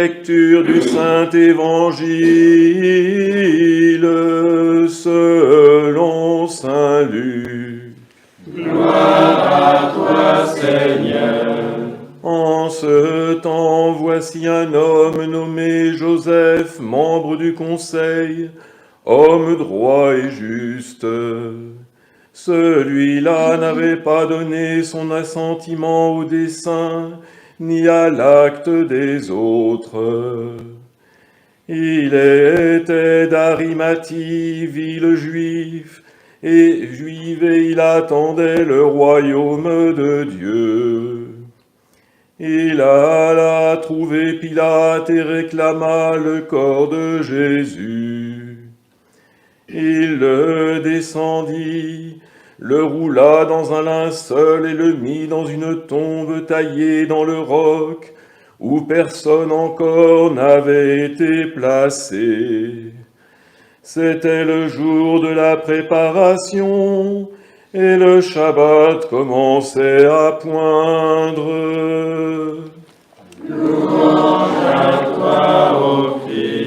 Lecture du Saint-Évangile selon saint Luc. Gloire à toi, Seigneur. En ce temps, voici un homme nommé Joseph, membre du conseil, homme droit et juste. Celui-là n'avait pas donné son assentiment au dessein, ni à l'acte des autres. Il était d'Arimathie, ville juive, et il attendait le royaume de Dieu. Il alla trouver Pilate et réclama le corps de Jésus. Il le descendit, le roula dans un linceul et le mit dans une tombe taillée dans le roc, où personne encore n'avait été placé. C'était le jour de la préparation, et le Shabbat commençait à poindre. Louange à toi, ô Christ.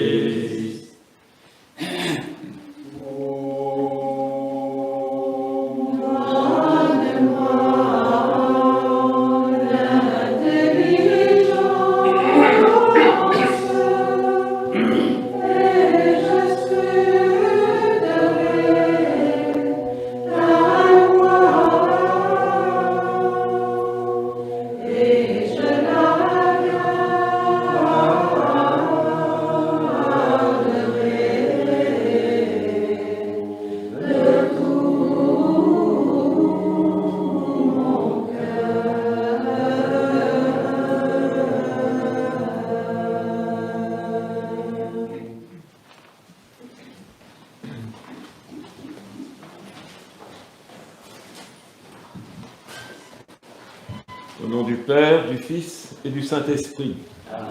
Au nom du Père, du Fils et du Saint-Esprit. Amen.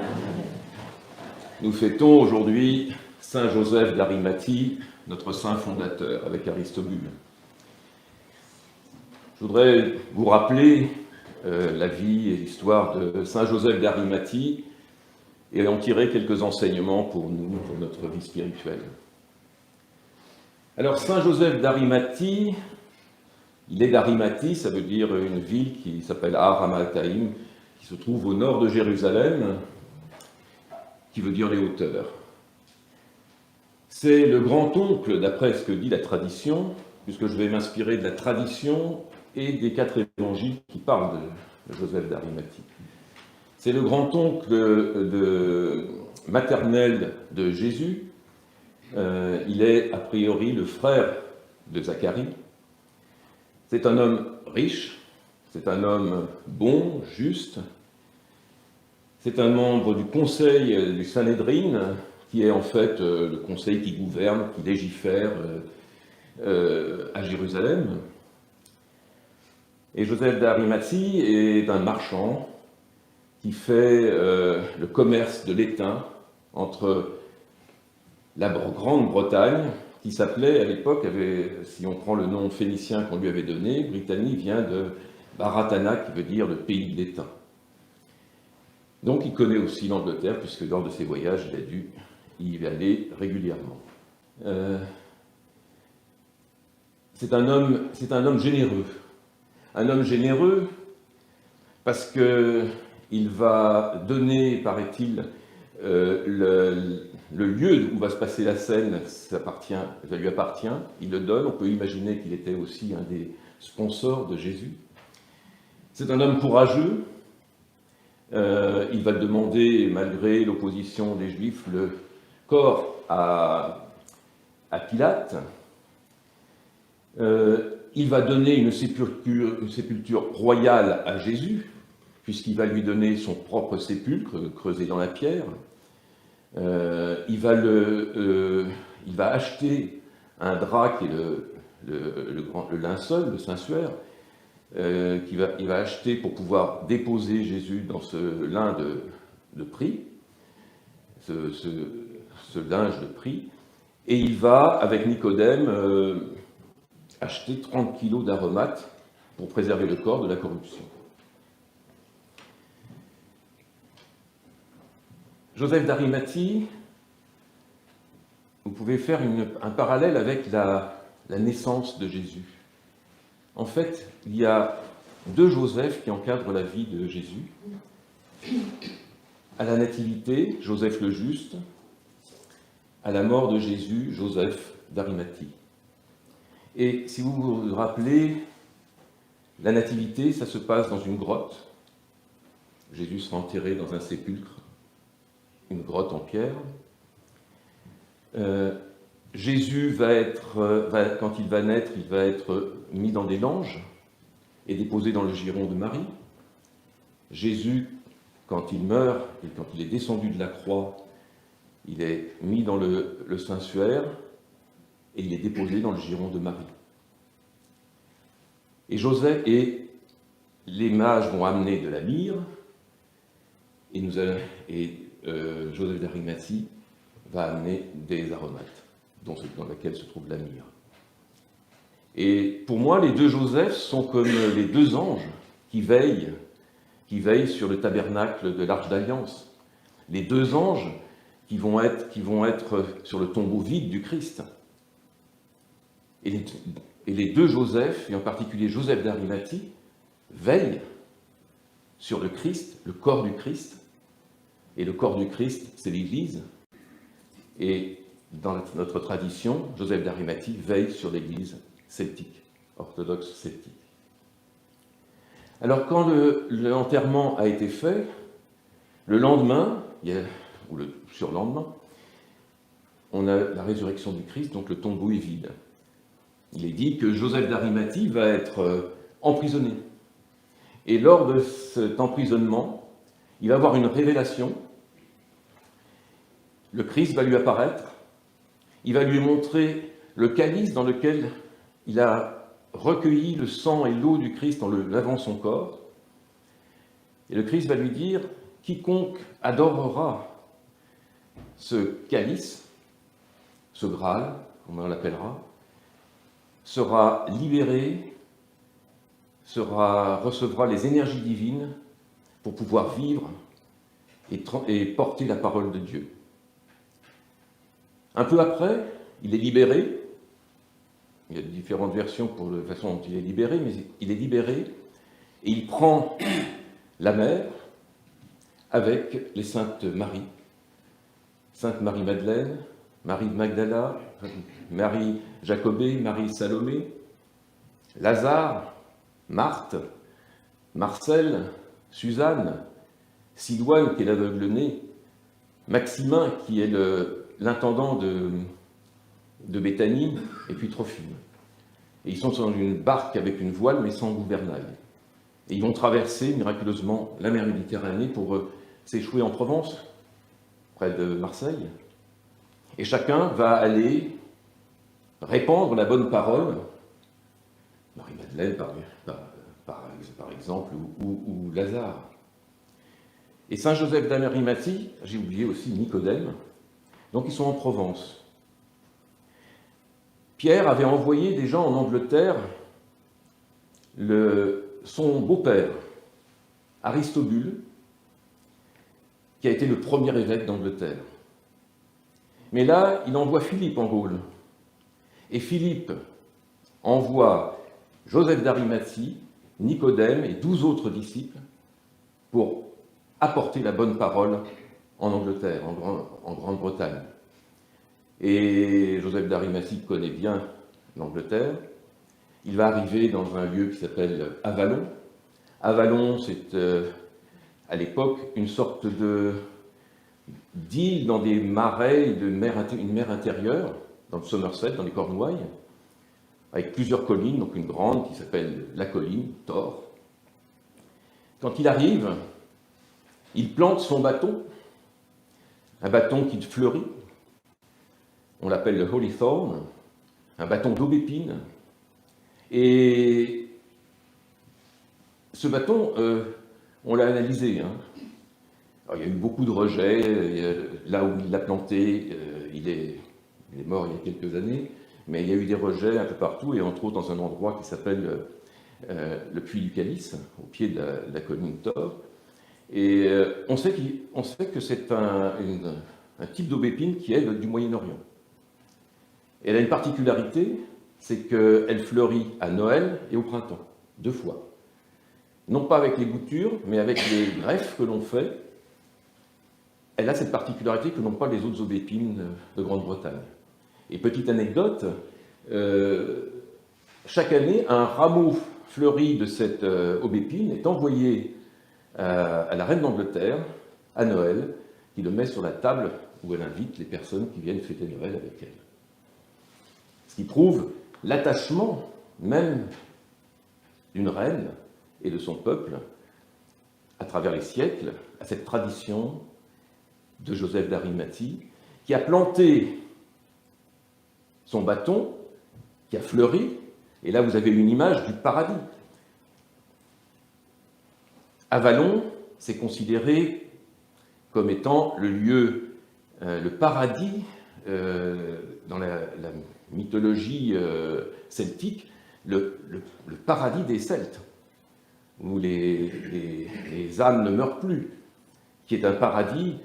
Nous fêtons aujourd'hui Saint Joseph d'Arimathie, notre saint fondateur, avec Aristobule. Je voudrais vous rappeler la vie et l'histoire de Saint Joseph d'Arimathie et en tirer quelques enseignements pour nous, pour notre vie spirituelle. Alors, Saint Joseph d'Arimathie, il est d'Arimathie, ça veut dire une ville qui s'appelle Har Hamathaim, qui se trouve au nord de Jérusalem, qui veut dire les hauteurs. C'est le grand-oncle, d'après ce que dit la tradition, puisque je vais m'inspirer de la tradition et des 4 évangiles qui parlent de Joseph d'Arimathie. C'est le grand-oncle maternel de Jésus. Il est a priori le frère de Zacharie. C'est un homme riche, c'est un homme bon, juste. C'est un membre du conseil du Sanhédrin, qui est en fait le conseil qui gouverne, qui légifère à Jérusalem. Et Joseph d'Arimathie est un marchand qui fait le commerce de l'étain entre la Grande-Bretagne, qui s'appelait à l'époque, si on prend le nom phénicien qu'on lui avait donné, Britannie vient de Baratana, qui veut dire le pays de l'étain. Donc il connaît aussi l'Angleterre, puisque lors de ses voyages, il a dû y aller régulièrement. C'est un homme généreux. Un homme généreux parce qu'il va donner, paraît-il, le lieu où va se passer la scène, ça lui appartient, il le donne. On peut imaginer qu'il était aussi un des sponsors de Jésus. C'est un homme courageux. Il va demander, malgré l'opposition des Juifs, le corps à Pilate. Il va donner une sépulture royale à Jésus, puisqu'il va lui donner son propre sépulcre creusé dans la pierre. Il va acheter un drap qui est le linceul, le cinsuaire, il va acheter pour pouvoir déposer Jésus dans ce lin de prix, ce linge de prix, et il va, avec Nicodème, acheter 30 kilos d'aromates pour préserver le corps de la corruption. Joseph d'Arimathie, vous pouvez faire un parallèle avec la naissance de Jésus. En fait, il y a deux Joseph qui encadrent la vie de Jésus. À la nativité, Joseph le Juste. À la mort de Jésus, Joseph d'Arimathie. Et si vous vous rappelez, la nativité, ça se passe dans une grotte. Jésus sera enterré dans un sépulcre, une grotte en pierre. Jésus quand il va naître, il va être mis dans des langes et déposé dans le giron de Marie. Jésus, quand il meurt et quand il est descendu de la croix, il est mis dans le saintuaire et il est déposé dans le giron de Marie. Et Joseph et les mages vont amener de la myrrhe et Joseph d'Arimathie va amener des aromates, dans laquelle se trouve la myrrhe. Et pour moi, les deux Joseph sont comme les deux anges qui veillent sur le tabernacle de l'Arche d'Alliance. Les deux anges qui vont être sur le tombeau vide du Christ. Et les deux Joseph, et en particulier Joseph d'Arimathie, veillent sur le Christ, le corps du Christ. Et le corps du Christ, c'est l'Église. Et dans notre tradition, Joseph d'Arimathie veille sur l'Église celtique, orthodoxe celtique. Alors quand l'enterrement a été fait, le lendemain, ou le surlendemain, on a la résurrection du Christ, donc le tombeau est vide. Il est dit que Joseph d'Arimathie va être emprisonné. Et lors de cet emprisonnement, il va avoir une révélation. Le Christ va lui apparaître. Il va lui montrer le calice dans lequel il a recueilli le sang et l'eau du Christ en le lavant son corps. Et le Christ va lui dire, quiconque adorera ce calice, ce Graal, comme on l'appellera, sera libéré, recevra les énergies divines pour pouvoir vivre et porter la parole de Dieu. Un peu après, il est libéré. Il y a différentes versions pour la façon dont il est libéré, mais il est libéré et il prend la mer avec les saintes Marie, Sainte Marie-Madeleine, Marie de Magdala, Marie Jacobée, Marie Salomé, Lazare, Marthe, Marcel, Suzanne, Sidoine qui est l'aveugle-né, Maximin qui est l'intendant de Béthanie, et puis Trophime. Et ils sont dans une barque avec une voile, mais sans gouvernail. Et ils vont traverser miraculeusement la mer Méditerranée pour s'échouer en Provence, près de Marseille. Et chacun va aller répandre la bonne parole, Marie-Madeleine par exemple, ou Lazare. Et Saint Joseph d'Arimathie, j'ai oublié aussi Nicodème, donc ils sont en Provence. Pierre avait envoyé des gens en Angleterre son beau-père, Aristobule, qui a été le premier évêque d'Angleterre. Mais là, il envoie Philippe en Gaule. Et Philippe envoie Joseph d'Arimathie, Nicodème et 12 autres disciples pour apporter la bonne parole en Angleterre, en Grande-Bretagne. Et Joseph d'Arimathie connaît bien l'Angleterre. Il va arriver dans un lieu qui s'appelle Avallon. Avallon, c'est à l'époque une sorte d'île dans des marais, une mer intérieure, dans le Somerset, dans les Cornouailles, avec plusieurs collines, donc une grande qui s'appelle la colline, Thor. Quand il arrive, il plante son bâton, un bâton qui fleurit. On l'appelle le Holy Thorn, un bâton d'aubépine. Et ce bâton, on l'a analysé. Alors, il y a eu beaucoup de rejets. Là où il l'a planté, il est mort il y a quelques années. Mais il y a eu des rejets un peu partout, et entre autres dans un endroit qui s'appelle le Puy du Calice, au pied de la colline Thor. Et on sait que c'est un type d'aubépine qui est du Moyen-Orient. Elle a une particularité, c'est qu'elle fleurit à Noël et au printemps, 2 fois. Non pas avec les boutures, mais avec les greffes que l'on fait. Elle a cette particularité que n'ont pas les autres aubépines de Grande-Bretagne. Et petite anecdote, chaque année, un rameau fleuri de cette aubépine est envoyé à la reine d'Angleterre, à Noël, qui le met sur la table où elle invite les personnes qui viennent fêter Noël avec elle. Ce qui prouve l'attachement même d'une reine et de son peuple, à travers les siècles, à cette tradition de Joseph d'Arimathie, qui a planté son bâton, qui a fleuri, et là vous avez une image du paradis. Avalon, c'est considéré comme étant le lieu, le paradis, dans la mythologie celtique, le paradis des Celtes, où les âmes ne meurent plus, qui est un paradis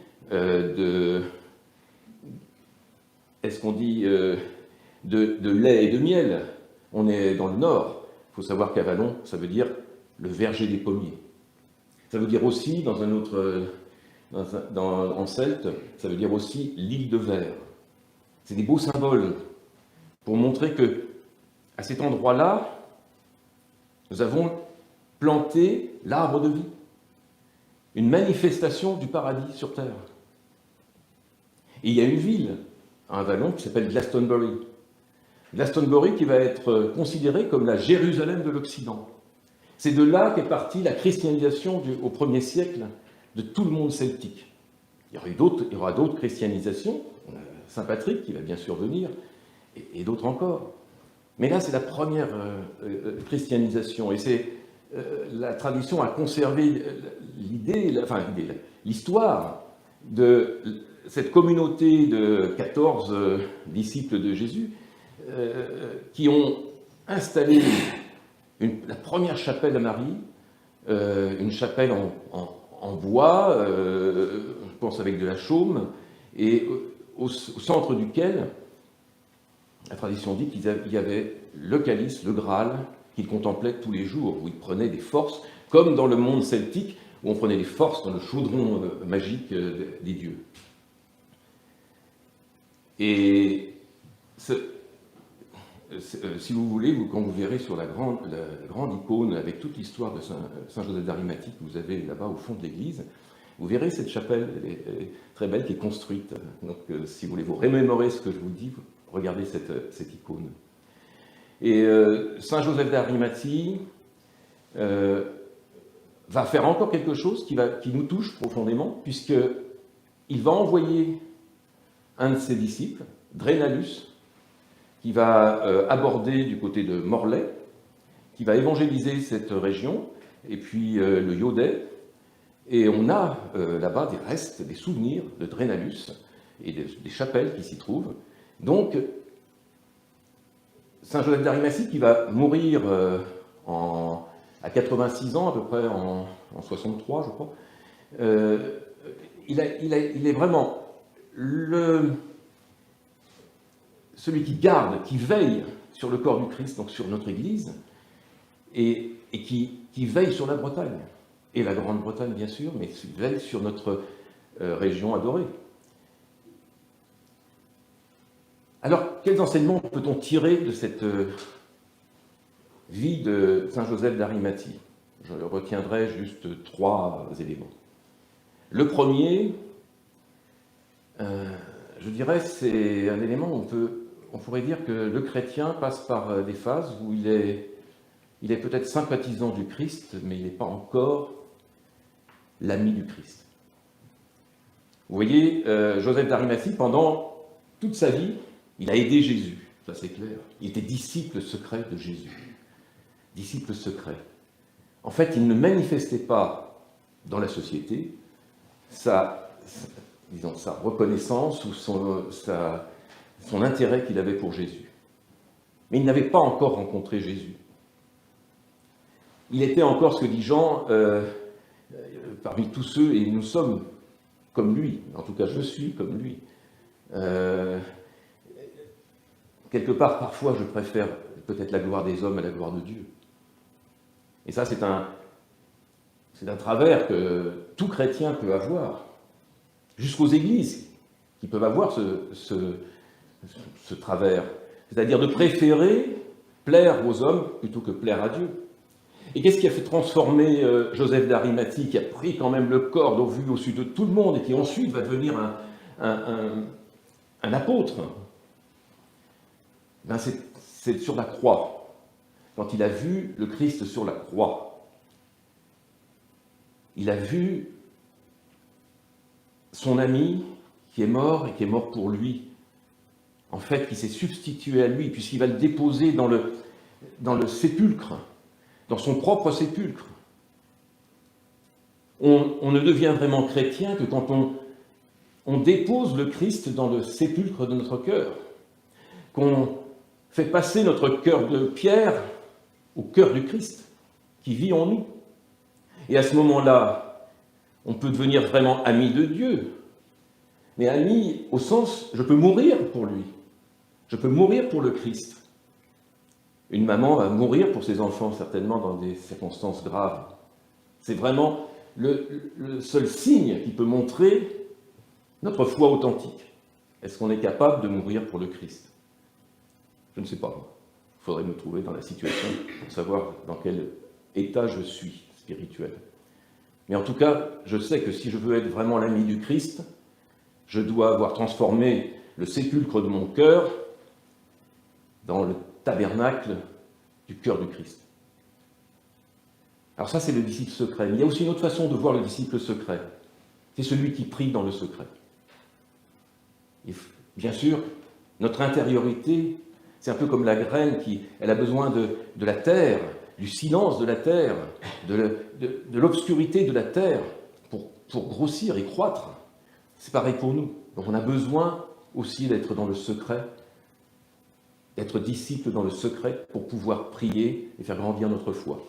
est-ce qu'on dit de lait et de miel. On est dans le nord. Il faut savoir qu'Avalon, ça veut dire le verger des pommiers. Ça veut dire aussi, dans un autre, en celte, ça veut dire aussi l'île de verre. C'est des beaux symboles pour montrer que, à cet endroit-là, nous avons planté l'arbre de vie, une manifestation du paradis sur terre. Et il y a une ville à Avalon qui s'appelle Glastonbury. Glastonbury qui va être considérée comme la Jérusalem de l'Occident. C'est de là qu'est partie la christianisation au 1er siècle de tout le monde celtique. Il y aura d'autres christianisations, on a Saint Patrick qui va bien sûr venir, et d'autres encore. Mais là, c'est la première christianisation, et c'est la tradition a conservé l'histoire de cette communauté de 14 disciples de Jésus qui ont installé la première chapelle à Marie, une chapelle en bois, je pense avec de la chaume, et au centre duquel, la tradition dit qu'il y avait le calice, le Graal, qu'il contemplait tous les jours, où il prenait des forces, comme dans le monde celtique, où on prenait des forces dans le chaudron magique des dieux. Et si vous voulez, quand vous verrez sur la grande icône avec toute l'histoire de Saint Joseph d'Arimathie que vous avez là-bas au fond de l'église, vous verrez cette chapelle, elle est très belle, qui est construite. Donc si vous voulez vous remémorer ce que je vous dis, regardez cette icône. Et Saint Joseph d'Arimathie va faire encore quelque chose qui nous touche profondément, puisqu'il va envoyer un de ses disciples, Drénalus, qui va aborder du côté de Morlaix, qui va évangéliser cette région, et puis le Yodet. Et on a là-bas des restes, des souvenirs de Drénalus et des chapelles qui s'y trouvent. Donc, Saint Joseph d'Arimathie, qui va mourir à 86 ans, à peu près en 63, je crois, il est vraiment celui qui garde, qui veille sur le corps du Christ, donc sur notre Église, et qui veille sur la Bretagne, et la Grande-Bretagne bien sûr, mais qui veille sur notre région adorée. Alors, quels enseignements peut-on tirer de cette vie de Saint Joseph d'Arimathie? Je retiendrai juste 3 éléments. Le premier, je dirais, c'est un élément où on pourrait dire que le chrétien passe par des phases où il est peut-être sympathisant du Christ, mais il n'est pas encore l'ami du Christ. Vous voyez, Joseph d'Arimathie, pendant toute sa vie, il a aidé Jésus, ça c'est clair. Il était disciple secret de Jésus. Disciple secret. En fait, il ne manifestait pas dans la société sa reconnaissance ou son intérêt qu'il avait pour Jésus. Mais il n'avait pas encore rencontré Jésus. Il était encore, ce que dit Jean, parmi tous ceux, et nous sommes comme lui, en tout cas je suis comme lui. Quelque part, parfois, je préfère peut-être la gloire des hommes à la gloire de Dieu. Et ça, c'est un travers que tout chrétien peut avoir, jusqu'aux églises qui peuvent avoir ce travers, c'est-à-dire de préférer plaire aux hommes plutôt que plaire à Dieu. Et qu'est-ce qui a fait transformer Joseph d'Arimathie, qui a pris quand même le corps vu au-dessus de tout le monde et qui ensuite va devenir un apôtre? Ben c'est sur la croix, quand il a vu le Christ sur la croix. Il a vu son ami qui est mort et qui est mort pour lui. En fait, qui s'est substitué à lui, puisqu'il va le déposer dans le sépulcre, dans son propre sépulcre. On ne devient vraiment chrétien que quand on dépose le Christ dans le sépulcre de notre cœur, qu'on fait passer notre cœur de pierre au cœur du Christ, qui vit en nous. Et à ce moment-là, on peut devenir vraiment ami de Dieu, mais ami au sens, je peux mourir pour lui, je peux mourir pour le Christ. Une maman va mourir pour ses enfants, certainement dans des circonstances graves. C'est vraiment le seul signe qui peut montrer notre foi authentique. Est-ce qu'on est capable de mourir pour le Christ? Je ne sais pas. Il faudrait me trouver dans la situation pour savoir dans quel état je suis spirituel. Mais en tout cas, je sais que si je veux être vraiment l'ami du Christ, je dois avoir transformé le sépulcre de mon cœur dans le tabernacle du cœur du Christ. Alors ça, c'est le disciple secret. Mais il y a aussi une autre façon de voir le disciple secret. C'est celui qui prie dans le secret. Et bien sûr, notre intériorité, c'est un peu comme la graine elle a besoin de la terre, du silence de la terre, de l'obscurité de la terre pour grossir et croître. C'est pareil pour nous. Donc on a besoin aussi d'être dans le secret, d'être disciple dans le secret pour pouvoir prier et faire grandir notre foi.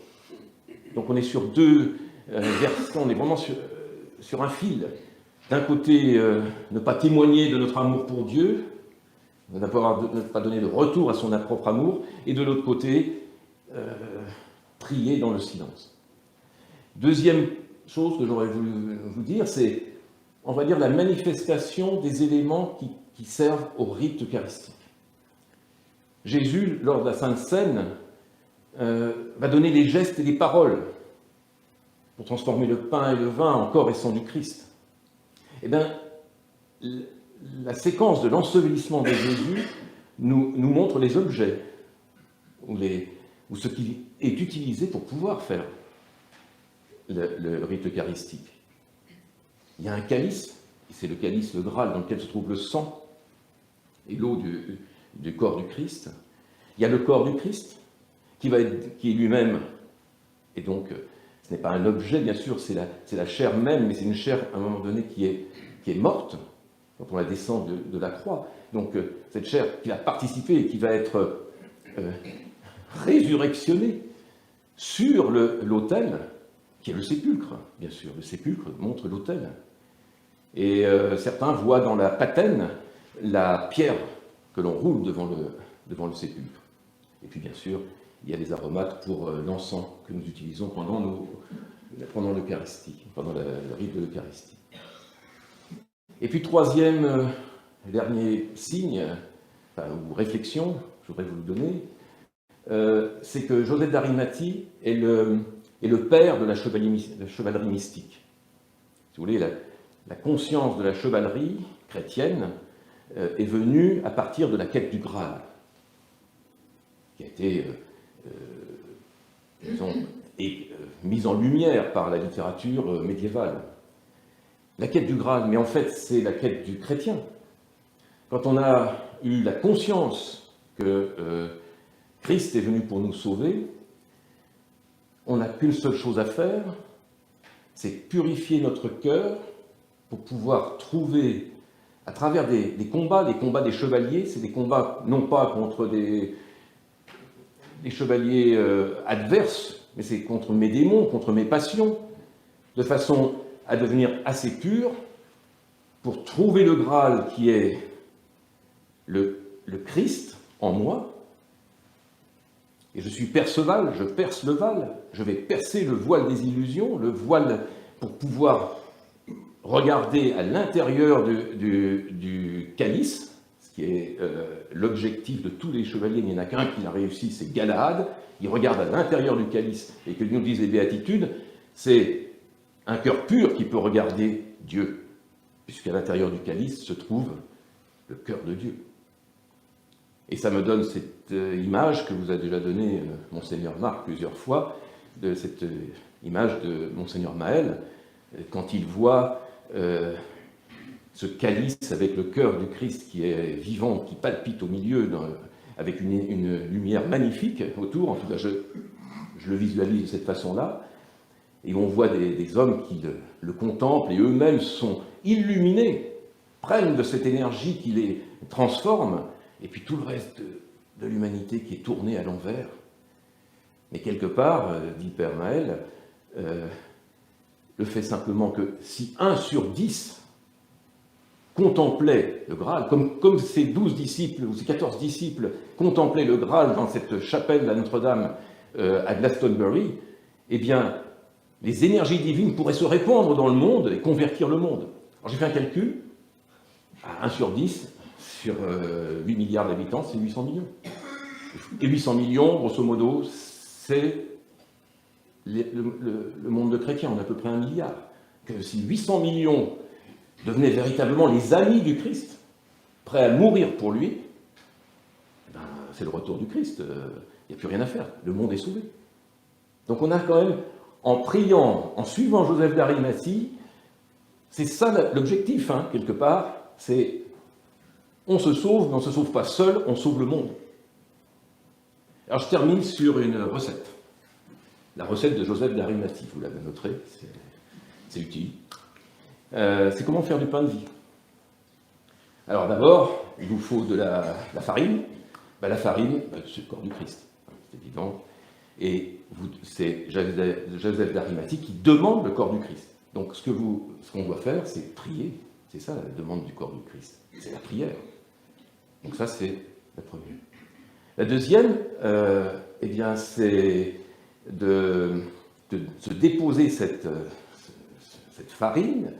Donc on est sur deux versants, on est vraiment sur un fil. D'un côté, ne pas témoigner de notre amour pour Dieu, ne pas donner de retour à son propre amour, et de l'autre côté, prier dans le silence. Deuxième chose que j'aurais voulu vous dire, c'est, on va dire, la manifestation des éléments qui servent au rite eucharistique. Jésus, lors de la Sainte Seine, va donner les gestes et les paroles pour transformer le pain et le vin en corps et sang du Christ. Eh bien, la séquence de l'ensevelissement de Jésus nous montre les objets ou ce qui est utilisé pour pouvoir faire le rite eucharistique. Il y a un calice, c'est le calice, le Graal, dans lequel se trouve le sang et l'eau du corps du Christ. Il y a le corps du Christ, qui est lui-même, et donc ce n'est pas un objet, bien sûr, c'est la chair même, mais c'est une chair, à un moment donné, qui est morte, quand on la descend de la croix. Donc cette chair qui va participer et qui va être résurrectionnée sur l'autel, qui est le sépulcre, bien sûr. Le sépulcre montre l'autel. Et certains voient dans la patène la pierre que l'on roule devant le sépulcre. Et puis bien sûr, il y a les aromates pour l'encens que nous utilisons pendant l'Eucharistie, pendant le rite de l'Eucharistie. Et puis troisième, dernier signe, ou réflexion, je voudrais vous le donner, c'est que Joseph d'Arimathie est le père de la chevalerie mystique. Si vous voulez, la conscience de la chevalerie chrétienne est venue à partir de la quête du Graal, qui a été mise en lumière par la littérature médiévale. La quête du Graal, mais en fait, c'est la quête du chrétien. Quand on a eu la conscience que Christ est venu pour nous sauver, on n'a qu'une seule chose à faire, c'est purifier notre cœur pour pouvoir trouver, à travers les combats des chevaliers, c'est des combats non pas contre des chevaliers adverses, mais c'est contre mes démons, contre mes passions, de façon à devenir assez pur pour trouver le Graal qui est le Christ en moi. Et je suis Perceval, je perce le voile, je vais percer le voile des illusions, le voile pour pouvoir regarder à l'intérieur du calice, ce qui est l'objectif de tous les chevaliers, il n'y en a qu'un qui l'a réussi, c'est Galahad. Il regarde à l'intérieur du calice, et que nous disent les béatitudes, c'est un cœur pur qui peut regarder Dieu, puisqu'à l'intérieur du calice se trouve le cœur de Dieu. Et ça me donne cette image que vous a déjà donnée Monseigneur Marc plusieurs fois, de cette image de Monseigneur Maël, quand il voit ce calice avec le cœur du Christ qui est vivant, qui palpite au milieu, avec une lumière magnifique autour, en tout cas je le visualise de cette façon-là, et on voit des hommes qui le contemplent et eux-mêmes sont illuminés, prennent de cette énergie qui les transforme, et puis tout le reste de l'humanité qui est tourné à l'envers. Mais quelque part, dit Père Maël, le fait simplement que si 1 sur 10 contemplait le Graal, comme ces 12 disciples ou ces 14 disciples contemplaient le Graal dans cette chapelle à Notre-Dame à Glastonbury, eh bien, les énergies divines pourraient se répandre dans le monde et convertir le monde. Alors j'ai fait un calcul, à 1 sur 10, sur 8 milliards d'habitants, c'est 800 millions. Et 800 millions, grosso modo, c'est le monde de chrétiens, on a à peu près 1 milliard. Que si 800 millions devenaient véritablement les amis du Christ, prêts à mourir pour lui, ben, c'est le retour du Christ, il n'y a plus rien à faire, le monde est sauvé. Donc on a quand même, en priant, en suivant Joseph d'Arimathie, c'est ça l'objectif, hein, quelque part, c'est on se sauve, mais on ne se sauve pas seul, on sauve le monde. Alors je termine sur une recette. La recette de Joseph d'Arimathie, vous l'avez noté, c'est utile. C'est comment faire du pain de vie. Alors d'abord, il nous faut de la farine. Ben, la farine, c'est le corps du Christ, c'est évident. Et c'est Joseph d'Arimathie qui demande le corps du Christ. Donc ce qu'on doit faire, c'est prier. C'est ça la demande du corps du Christ. C'est la prière. Donc ça, c'est la première. La deuxième, eh bien, c'est de se déposer cette farine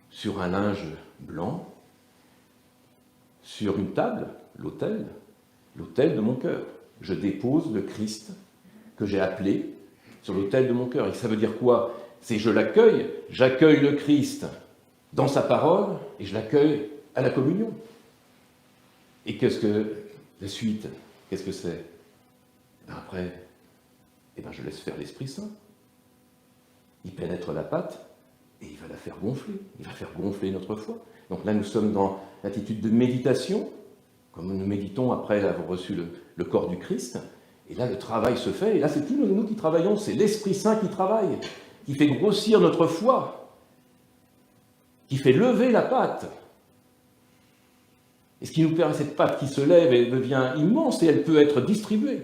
sur un linge blanc, sur une table, l'autel de mon cœur. Je dépose le Christ que j'ai appelé sur l'autel de mon cœur. Et ça veut dire quoi? C'est je l'accueille, j'accueille le Christ dans sa parole et je l'accueille à la communion. Et qu'est-ce que la suite? Qu'est-ce que c'est? Après, je laisse faire l'Esprit Saint. Il pénètre la pâte et il va la faire gonfler. Il va faire gonfler notre foi. Donc là, nous sommes dans l'attitude de méditation, comme nous méditons après avoir reçu le corps du Christ. Et là, le travail se fait. Et là, c'est plus nous qui travaillons, c'est l'Esprit Saint qui travaille, qui fait grossir notre foi, qui fait lever la pâte. Et ce qui nous permet, cette pâte qui se lève et devient immense, et elle peut être distribuée.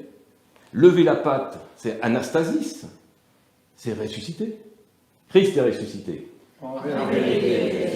Lever la pâte, c'est anastasis, c'est ressusciter. Christ est ressuscité. En vérité.